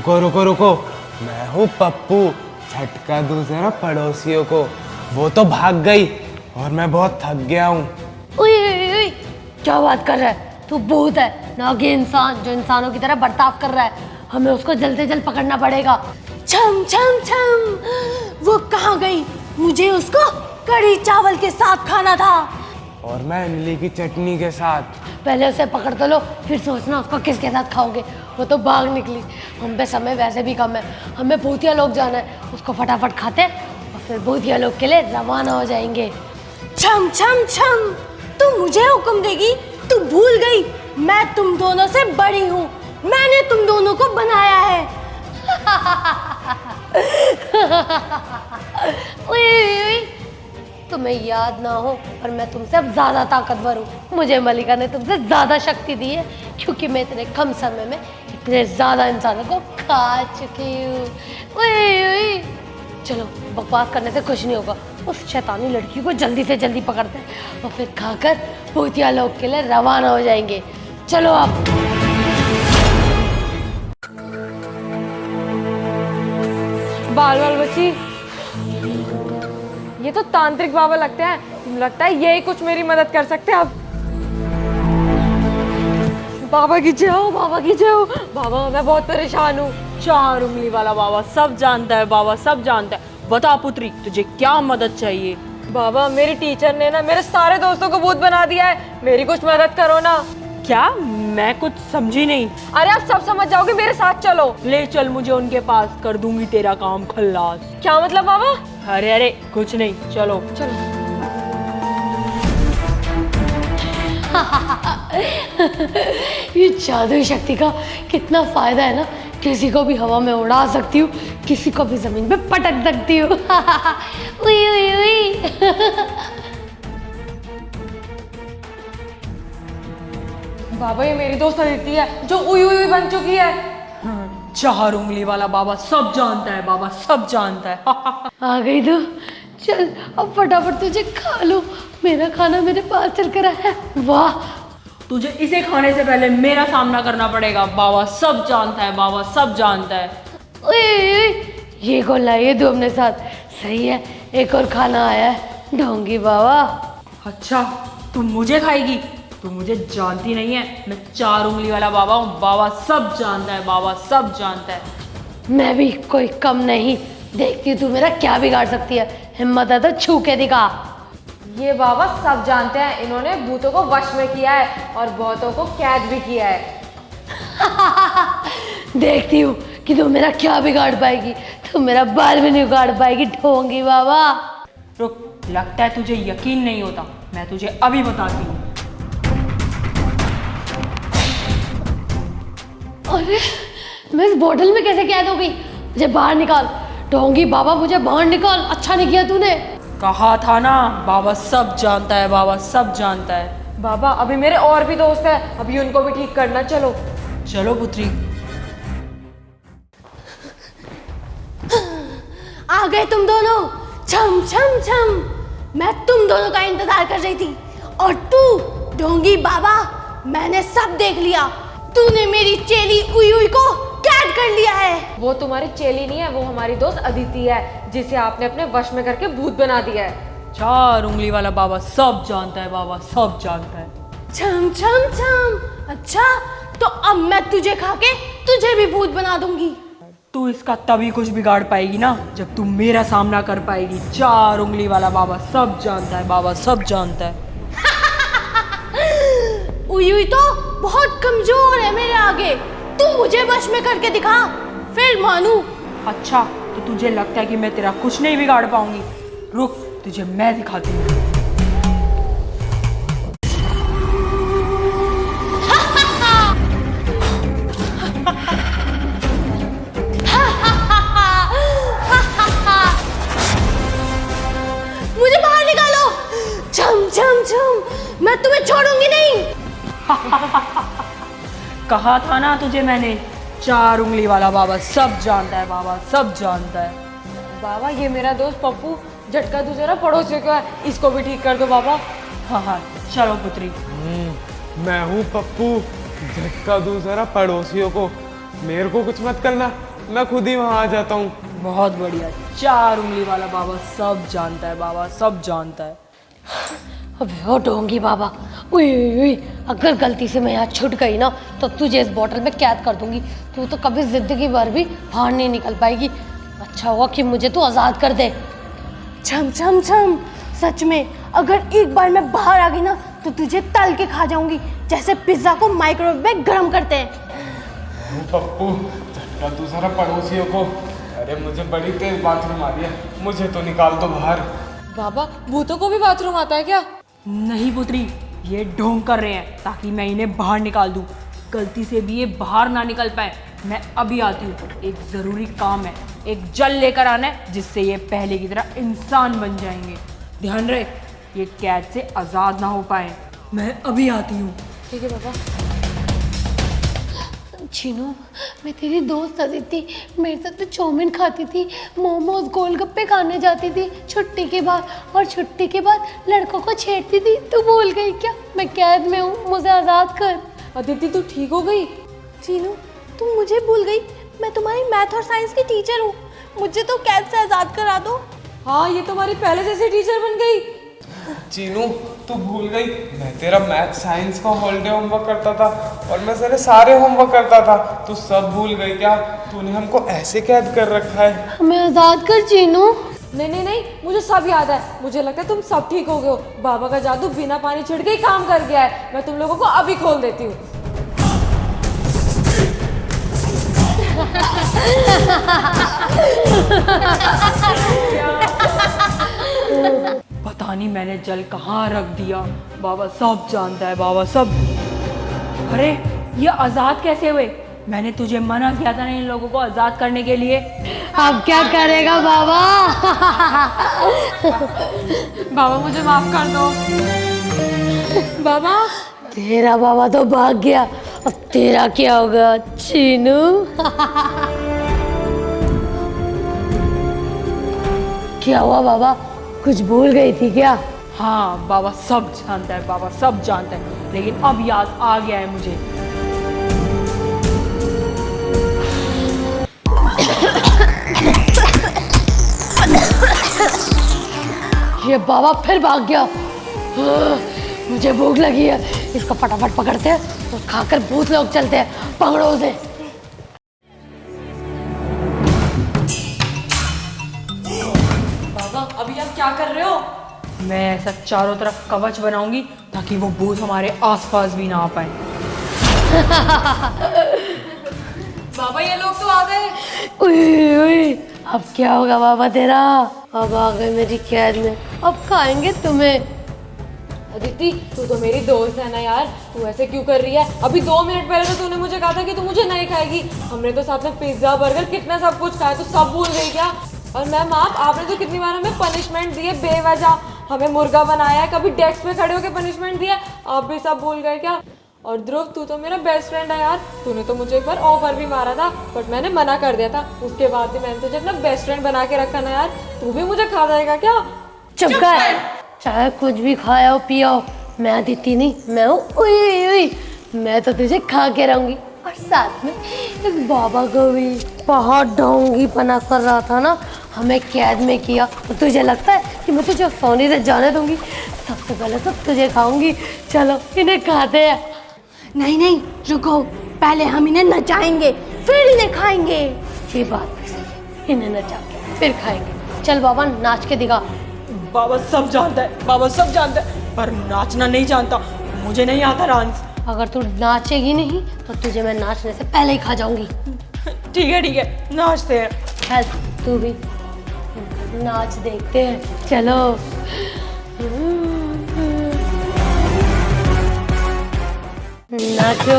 रुको रुको रुको, मैं हूँ पप्पू, झटका दूं जरा पड़ोसियों को। वो तो भाग गई और मैं बहुत थक गया हूँ। उई, क्या बात कर रहा है? तू भूत है ना कि इंसान जो इंसानों की तरह बर्ताव कर रहा है। हमें उसको जल्द से जल्द पकड़ना पड़ेगा। छम छम छम, वो कहाँ गई? मुझे उसको कढ़ी चावल के साथ खाना था। और मैं इमली की चटनी के साथ। पहले उसे पकड़ तो लो, फिर सोचना उसको किसके साथ खाओगे। वो तो भाग निकली। हम पे समय वैसे भी कम है, हमें भूतिया लोग जाना है। उसको फटाफट खाते और फिर भूतिया लोग के लिए रवाना हो जाएंगे। छम छम छम, तू मुझे हुक्म देगी? तू भूल गई मैं तुम दोनों से बड़ी हूँ, मैंने तुम दोनों को बनाया है। उई, तुम्हें याद ना हो पर मैं तुमसे अब ज्यादा ताकतवर हूँ। मुझे मलिका ने तुमसे ज्यादा शक्ति दी है क्योंकि मैं इतने कम समय में इतने ज्यादा इंसानों को खा चुकी हूँ। उई, चलो बकवास करने से कुछ नहीं होगा। उस शैतानी लड़की को जल्दी से जल्दी पकड़ते हैं और फिर खाकर भूतिया लोग के लिए रवाना हो जाएंगे। चलो आप। बाल बाल बच्ची, ये तो तांत्रिक बाबा लगते हैं। लगता है यही कुछ मेरी मदद कर सकते हैं। अब बाबा की जय हो, बाबा की जय हो। बाबा मैं बहुत परेशान हूँ। 4 उंगली वाला बाबा सब जानता है, बाबा सब जानता है। बता पुत्री, तुझे क्या मदद चाहिए? बाबा मेरी टीचर ने ना मेरे सारे दोस्तों को भूत बना दिया है, मेरी कुछ मदद करो ना। क्या? मैं कुछ समझी नहीं। अरे आप सब समझ जाओगे, मेरे साथ चलो। ले चल मुझे उनके पास, कर दूंगी तेरा काम खल्लास। क्या मतलब बाबा? अरे अरे कुछ नहीं, चलो चलो। ये जादुई शक्ति का कितना फायदा है ना। किसी को भी हवा में उड़ा सकती हूँ, किसी को भी जमीन पे पटक सकती हूँ। उई उई उई। बाबा ये मेरी दोस्त अदिति है जो उई उई बन चुकी है। 4 उंगली वाला बाबा सब जानता है, बाबा सब जानता है। आ गई तू, चल अब फटाफट तुझे खा लो। मेरा खाना मेरे पास चल कर आया है। वाह, तुझे इसे खाने से पहले मेरा सामना करना पड़ेगा। बाबा सब जानता है, बाबा सब जानता है। उई, ये कौन लाइए तू अपने साथ? सही है, एक और खाना आया है। ढोंगी बाबा। अच्छा तुम मुझे खाएगी? तू मुझे जानती नहीं है, मैं 4 उंगली वाला बाबा हूँ। बाबा सब जानता है, बाबा सब जानता है। मैं भी कोई कम नहीं। देखती तू मेरा क्या बिगाड़ सकती है। हिम्मत है तो छू के दिखा। ये बाबा सब जानते हैं, इन्होंने भूतों को वश में किया है और बहुतों को कैद भी किया है। देखती हूँ कि तू मेरा क्या बिगाड़ पाएगी। तू मेरा बाल भी नहीं उगाड़ पाएगी ढोंगी बाबा। रुक, लगता है तुझे यकीन नहीं होता, मैं तुझे अभी बताती हूँ। अरे मैं इस बोतल में कैसे कैद हो गई? मुझे बाहर निकाल ढोंगी बाबा, मुझे बाहर निकाल। अच्छा नहीं किया तूने। कहा था ना, बाबा सब जानता है, बाबा सब जानता है। बाबा अभी मेरे और भी दोस्त हैं, अभी उनको भी ठीक करना। चलो चलो पुत्री। आ गए तुम दोनों। छम छम छम, मैं तुम दोनों का इंतजार कर रही थी। और तू ढोंगी बाबा, मैंने सब देख लिया। तूने मेरी चेली उई उई को कैद कर लिया है। वो तुम्हारी चेली नहीं है, वो हमारी दोस्त अदिति है जिसे आपने अपने वश में करके भूत बना दिया है। 4 उंगली वाला बाबा सब जानता है, बाबा सब जानता है। छम छम छम, अच्छा तो अब मैं तुझे खा के तुझे भी भूत बना दूंगी। तू इसका तभी कुछ बिगाड़ पाएगी ना जब तू मेरा सामना कर पाएगी। 4 उंगली वाला बाबा सब जानता है, बाबा सब जानता है। उई उई तो बहुत कमजोर है मेरे आगे। तू मुझे वश में करके दिखा, फिर मानू। अच्छा तो तुझे लगता है कि मैं तेरा कुछ नहीं बिगाड़ पाऊंगी? रुक, तुझे मैं दिखाती हूँ। मुझे बाहर निकालो। छम छम छम, मैं तुम्हें छोड़ूंगी नहीं। कहा था ना तुझे मैंने, 4 उंगली वाला बाबा सब जानता है, बाबा सब जानता है। बाबा ये मेरा दोस्त पप्पू झटका दूसरा ना पड़ोसियों का है, इसको भी ठीक कर दो बाबा। हाँ हाँ चलो पुत्री। मैं हूँ पप्पू, झटका दूं जरा पड़ोसियों को। मेरे को कुछ मत करना, मैं खुद ही वहाँ आ जाता हूँ। बहुत बढ़िया, 4 उंगली वाला बाबा सब जानता है, बाबा सब जानता है। अबे ओ ढोंगी बाबा, उई उई उई, अगर गलती से मैं यहाँ छूट गई ना तो तुझे इस बोतल में कैद कर दूंगी। तू तो कभी जिंदगी भर भी बाहर नहीं निकल पाएगी। अच्छा हुआ कि मुझे तू आज़ाद कर दे। छम छम छम, सच में अगर एक बार मैं बाहर आ गई ना तो तुझे तल के खा जाऊंगी, जैसे पिज्जा को माइक्रोवेव में गर्म करते हैं। पप्पू झटका तू जरा पड़ोसियों को। अरे मुझे बड़ी तेज बाथरूम आ रही है, मुझे तो निकाल दो बाहर। बाबा भूतों को भी बाथरूम आता है क्या? नहीं पुत्री, ये ढोंग कर रहे हैं ताकि मैं इन्हें बाहर निकाल दूं। गलती से भी ये बाहर ना निकल पाए। मैं अभी आती हूँ, एक ज़रूरी काम है, एक जल लेकर आना है जिससे ये पहले की तरह इंसान बन जाएंगे। ध्यान रहे ये कैद से आज़ाद ना हो पाए। मैं अभी आती हूँ। ठीक है बाबा। चीनू, मैं तेरी दोस्त थी, मेरे साथ तो चाउमीन खाती थी, मोमोज गोलगप्पे खाने जाती थी छुट्टी के बाद, और छुट्टी के बाद लड़कों को छेड़ती थी। तू भूल गई क्या? मैं कैद में हूँ, मुझे आज़ाद कर। अदिति तू ठीक हो गई? चीनू, तुम मुझे भूल गई? मैं तुम्हारी मैथ और साइंस की टीचर हूँ, मुझे तो कैद से आज़ाद करा दो। हाँ, ये तुम्हारी पहले जैसी टीचर बन गई। चीनू तू भूल गई, मैं तेरा मैथ साइंस का हॉलीडे होमवर्क करता था और मैं तेरे सारे होमवर्क करता था। तू सब भूल गई क्या? तूने हमको ऐसे कैद कर रखा है। हमें आज़ाद कर चीनू। नहीं नहीं नहीं, मुझे सब याद है। मुझे लगता है तुम सब ठीक हो गए हो। बाबा का जादू बिना पानी छिड़के ही काम कर गया है। मैं तुम लोगों को अभी खोल देती हूँ। पता नहीं मैंने जल कहाँ रख दिया। बाबा सब जानता है, बाबा सब। अरे ये आजाद कैसे हुए? मैंने तुझे मना किया था ना इन लोगों को आजाद करने के लिए। अब क्या करेगा बाबा? बाबा मुझे माफ कर दो। बाबा तेरा बाबा तो भाग गया, अब तेरा क्या होगा चीनू? क्या हुआ बाबा, कुछ भूल गई थी क्या? हाँ बाबा सब जानता है, बाबा सब जानता है, लेकिन अब याद आ गया है मुझे। ये बाबा फिर भाग गया। मुझे भूख लगी है, इसको फटाफट पकड़ते हैं और खाकर भूत लोग चलते हैं। पकड़ो उसे। बाबा अभी आप क्या कर रहे हो? मैं ऐसा चारों तरफ कवच बनाऊंगी ताकि वो भूत हमारे आसपास भी ना आ पाए। बाबा ये लोग तो आ गए। उई, उई, अब क्या होगा बाबा तेरा? अब आ गए मेरी कैद में, अब खाएंगे तुम्हें। अदिति तू तो मेरी दोस्त है ना यार, तू ऐसे क्यों कर रही है? अभी 2 मिनट पहले तो तूने मुझे कहा था कि तू मुझे नहीं खाएगी। हमने तो साथ में पिज्जा बर्गर कितना सब कुछ खाया, तू सब भूल गई क्या? और मैम आपने तो कितनी बार हमें पनिशमेंट दी है बेवजह। हमें मुर्गा बनाया है, कभी डेस्क पे खड़े होकर पनिशमेंट दिया, आप भी सब भूल गए क्या? और ध्रुव तू तो मेरा बेस्ट फ्रेंड है यार, तूने तो मुझे एक बार ऑफर भी मारा था बट मैंने मना कर दिया था। उसके बाद भी मैंने तुझे अपना बेस्ट फ्रेंड बना के रखा ना यार, तू भी मुझे खा जाएगा क्या? चुप कर, चाहे कुछ भी खाया हो पिया हो, मैं अदिति नहीं, मैं हूँ उई उई। मैं तो तुझे खा के रहूंगी, और साथ में इस बाबा को भी। बहुत ढोंगी पना कर रहा था ना, हमें कैद में किया, तो तुझे लगता है कि मैं तुझे सोने से जाने दूंगी? सबसे पहले तो तुझे खाऊंगी। चलो इन्हें खाते हैं। नहीं नहीं रुको, पहले हम इन्हें नचाएंगे फिर इन्हें खाएंगे। ये बात भी सही है, इन्हें नचा के फिर खाएंगे। चल बाबा नाच के दिखा। बाबा सब जानता है, बाबा सब जानता है, पर नाचना नहीं जानता। मुझे नहीं आता डांस। अगर तू नाचेगी नहीं तो तुझे मैं नाचने से पहले ही खा जाऊंगी। ठीक है नाचते हैं। चल तू भी नाच देखते हैं, चलो। नाचो।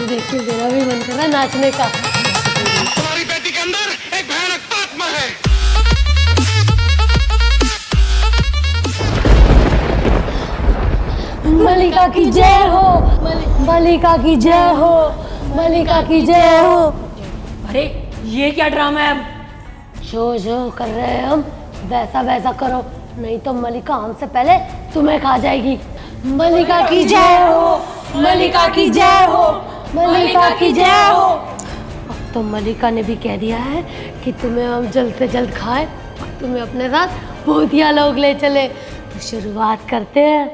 देखिए मेरा भी मन कर रहा है नाचने का। तुम्हारी बेटी के अंदर एक भयानक आत्मा है। मलिका की जय हो, मलिका की जय हो, मलिका की जय हो। अरे ये क्या ड्रामा है? जो कर रहे हैं हम वैसा वैसा करो, नहीं तो मलिका हमसे पहले तुम्हें खा जाएगी। मलिका की जय हो, मलिका की जय हो, मलिका की जय हो। अब तो मलिका ने भी कह दिया है कि तुम्हें हम जल्द से जल्द खाएं और तुम्हें अपने साथ भूतिया लोग ले चले। तो शुरुआत करते हैं।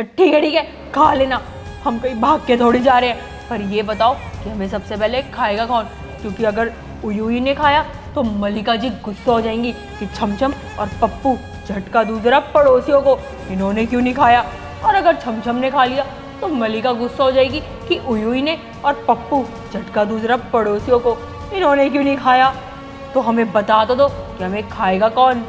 ठीक है, खा लेना, हम कहीं भाग के थोड़ी जा रहे हैं। पर ये बताओ कि हमें सबसे पहले खाएगा कौन? क्योंकि अगर उयूई ने खाया तो मलिका जी गुस्सा हो जाएंगी कि छमछम और पप्पू झटका दूसरा पड़ोसियों को, इन्होंने क्यों नहीं खाया। और अगर छमछम ने खा लिया तो मलिका गुस्सा हो जाएगी कि उयूई ने और पप्पू झटका दूसरा पड़ोसियों को, इन्होंने क्यों नहीं खाया। तो हमें बता तो दो कि हमें खाएगा कौन।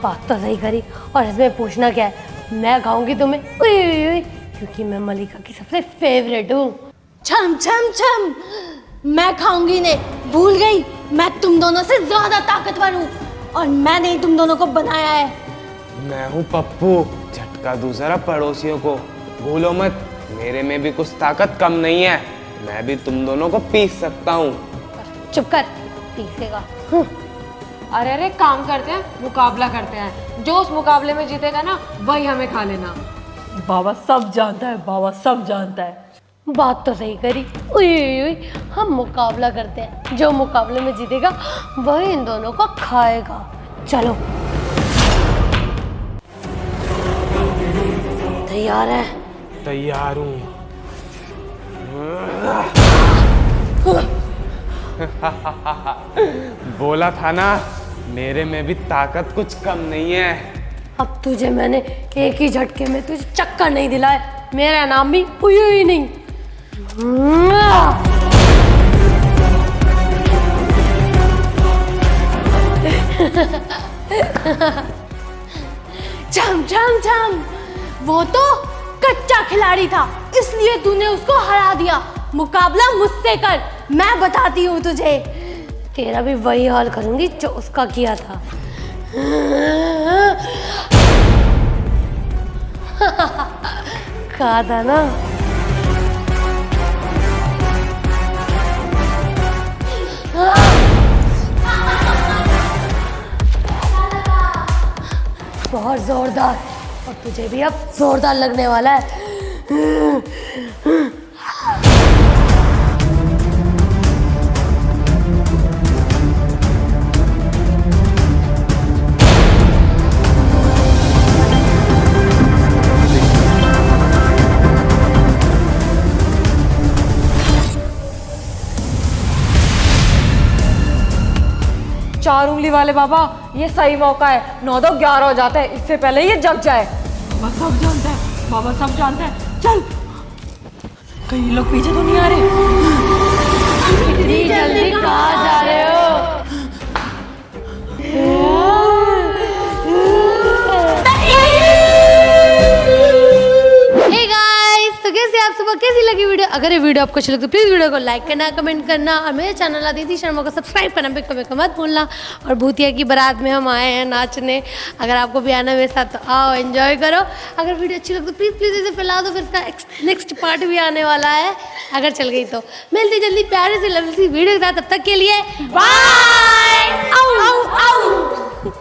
बात तो सही करी, और इसमें पूछना क्या है, मैं खाऊंगी तुम्हें उई, क्योंकि मैं मलिका की सबसे फेवरेट हूँ। छम छम छम, मैं खाऊंगी नहीं, भूल गई, मैं तुम दोनों से ज्यादा ताकतवर हूँ और मैंने ही तुम दोनों को बनाया है। मैं हूँ पप्पू, झटका दूसरा पड़ोसियों को। भूलो मत, मेरे में भी कुछ ताकत कम नहीं है, मैं भी तुम दोनों को पीस सकता हूँ। चुप कर, पीसेगा। अरे काम करते हैं, मुकाबला करते हैं, जो उस मुकाबले में जीतेगा ना वही हमें खा लेना। बाबा सब जानता है, बाबा सब जानता है। बात तो सही करी। उई, हम मुकाबला करते हैं, जो मुकाबले में जीतेगा वही इन दोनों को खाएगा। चलो, तैयार है? तैयार हूँ। बोला था ना, मेरे में भी ताकत कुछ कम नहीं है। अब तुझे मैंने एक ही झटके में तुझे चक्कर नहीं दिलाया, मेरा नाम भी उई नहीं। छम छम छम, वो तो कच्चा खिलाड़ी था, इसलिए तूने उसको हरा दिया। मुकाबला मुझसे कर, मैं बताती हूँ तुझे। तेरा भी वही हाल करूंगी जो उसका किया था। कहा था ना। बहुत जोरदार, और तुझे भी अब जोरदार लगने वाला है। चार उंगली वाले बाबा, ये सही मौका है, 9-2-11 हो जाता है, इससे पहले ये जग जाए। बाबा सब जानता है, बाबा सब जानता है। चल, कहीं लोग पीछे तो नहीं आ रहे। इतनी जल्दी कहाँ जा रहे हो? Hey guys, तो कैसे आप सुबह कैसी लगी वीडियो? अगर ये वीडियो आपको अच्छी लगी तो प्लीज वीडियो को लाइक करना, कमेंट करना, और मेरे चैनल आदिति शर्मा को सब्सक्राइब करना बिल्कुल मत भूलना। और भूतिया की बारात में हम आए हैं नाचने, अगर आपको भी आना मेरे साथ तो आओ, एंजॉय करो। अगर वीडियो अच्छी लगी तो प्लीज़ इसे फैला दो, फिर इसका नेक्स्ट पार्ट भी आने वाला है अगर चल गई तो। मिलती जल्दी प्यारे से लवली सी वीडियो के साथ, तब तक के लिए बाय।